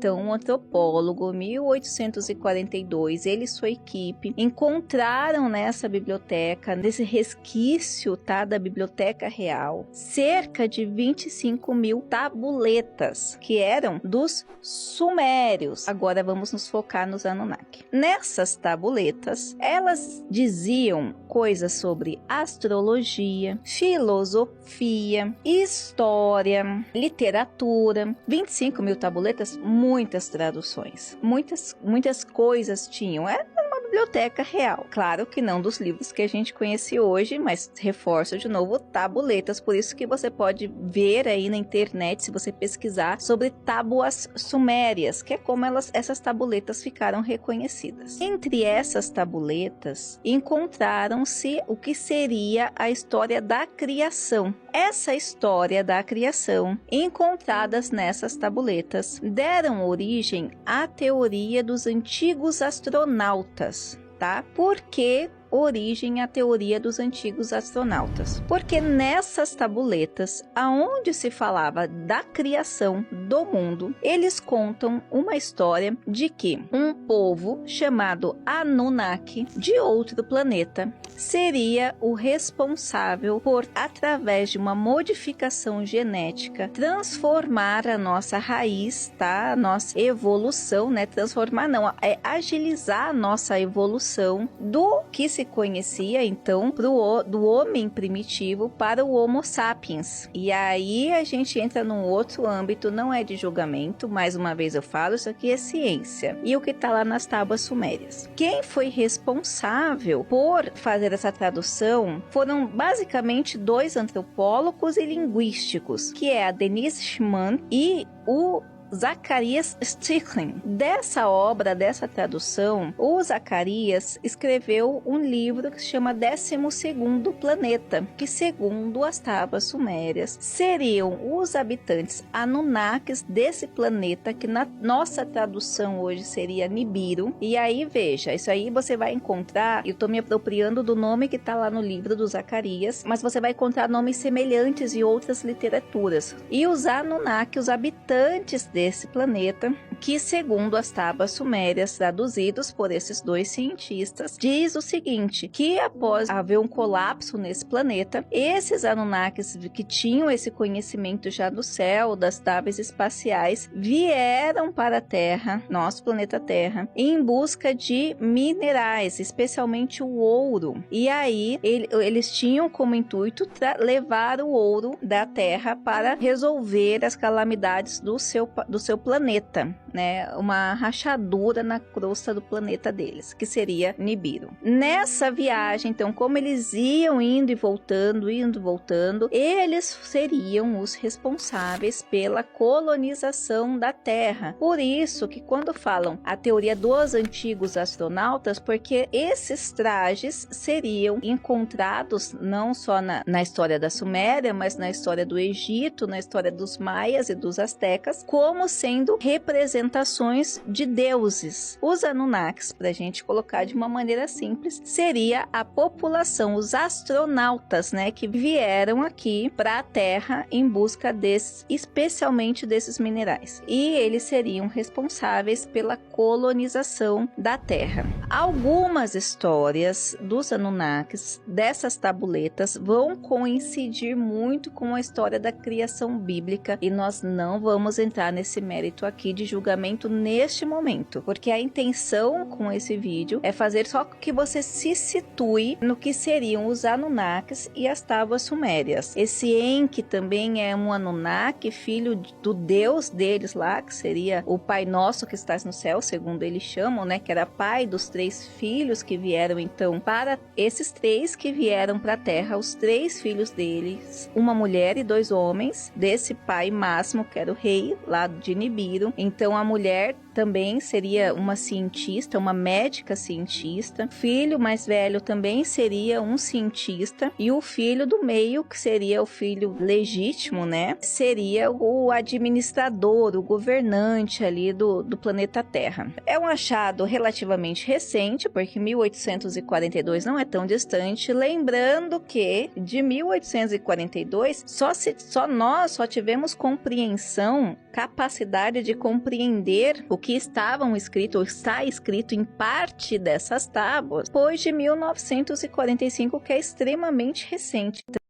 Então, um antropólogo, 1842, ele e sua equipe encontraram nessa biblioteca, nesse resquício, tá, da Biblioteca Real, cerca de 25 mil tabuletas, que eram dos sumérios. Agora vamos nos focar nos Anunnaki. Nessas tabuletas, elas diziam coisas sobre astrologia, filosofia, história, literatura. 25 mil tabuletas, muitas traduções, muitas coisas tinham. Era uma biblioteca real. Claro que não dos livros que a gente conhece hoje, mas reforço de novo, tabuletas. Por isso que você pode ver aí na internet, se você pesquisar, sobre tábuas sumérias, que é como essas tabuletas ficaram reconhecidas. Entre essas tabuletas, encontraram-se o que seria a história da criação. Essa história da criação, encontradas nessas tabuletas, deram origem à teoria dos antigos astronautas, tá? Por que origem à teoria dos antigos astronautas? Porque nessas tabuletas, aonde se falava da criação do mundo, eles contam uma história de que um povo chamado Anunnaki, de outro planeta, seria o responsável por, através de uma modificação genética, transformar a nossa raiz, tá? A nossa evolução, né? Transformar não, é agilizar a nossa evolução do que se conhecia então do homem primitivo para o Homo sapiens. E aí a gente entra num outro âmbito, não é de julgamento, mais uma vez eu falo, isso aqui é ciência. E o que está lá nas tábuas sumérias? Quem foi responsável por fazer essa tradução foram basicamente dois antropólogos e linguísticos, que é a Denise Schmann e o Zacarias Sticklin. Dessa obra, dessa tradução, o Zacarias escreveu um livro que se chama 12º Planeta, que segundo as tábuas sumérias seriam os habitantes Anunnakis desse planeta, que na nossa tradução hoje seria Nibiru. E aí veja, isso aí você vai encontrar, eu estou me apropriando do nome que está lá no livro do Zacarias, mas você vai encontrar nomes semelhantes em outras literaturas. E os Anunnaki, os habitantes desse planeta, que segundo as tábuas sumérias traduzidos por esses dois cientistas, diz o seguinte, que após haver um colapso nesse planeta, esses Anunnakis que tinham esse conhecimento já do céu, das naves espaciais, vieram para a Terra, nosso planeta Terra, em busca de minerais, especialmente o ouro. E aí eles tinham como intuito levar o ouro da Terra para resolver as calamidades do seu planeta, né? Uma rachadura na crosta do planeta deles, que seria Nibiru. Nessa viagem, então, como eles iam indo e voltando, eles seriam os responsáveis pela colonização da Terra. Por isso que quando falam a teoria dos antigos astronautas, porque esses trajes seriam encontrados não só na história da Suméria, mas na história do Egito, na história dos maias e dos astecas, como sendo representações de deuses. Os Anunnakis, para a gente colocar de uma maneira simples, seria a população, os astronautas, né, que vieram aqui para a Terra em busca especialmente desses minerais. E eles seriam responsáveis pela colonização da Terra. Algumas histórias dos Anunnakis, dessas tabuletas, vão coincidir muito com a história da criação bíblica, e nós não vamos entrar nesse mérito aqui de julgamento neste momento, porque a intenção com esse vídeo é fazer só que você se situe no que seriam os Anunnakis e as tábuas sumérias. Esse Enki também é um Anunnaki, filho do deus deles lá, que seria o Pai Nosso que estás no céu, segundo eles chamam, né, que era pai dos 3 filhos que vieram então para esses 3 que vieram para a Terra, os 3 filhos deles, uma mulher e 2 homens, desse pai máximo que era o rei lá de Nibiru. Então a mulher também seria uma cientista, uma médica cientista. O filho mais velho também seria um cientista, e o filho do meio, que seria o filho legítimo, né, seria o administrador, o governante ali do planeta Terra. É um achado relativamente recente, porque 1842 não é tão distante, lembrando que de 1842 nós só tivemos capacidade de compreensão compreender o que estavam escrito ou está escrito em parte dessas tábuas depois de 1945, que é extremamente recente.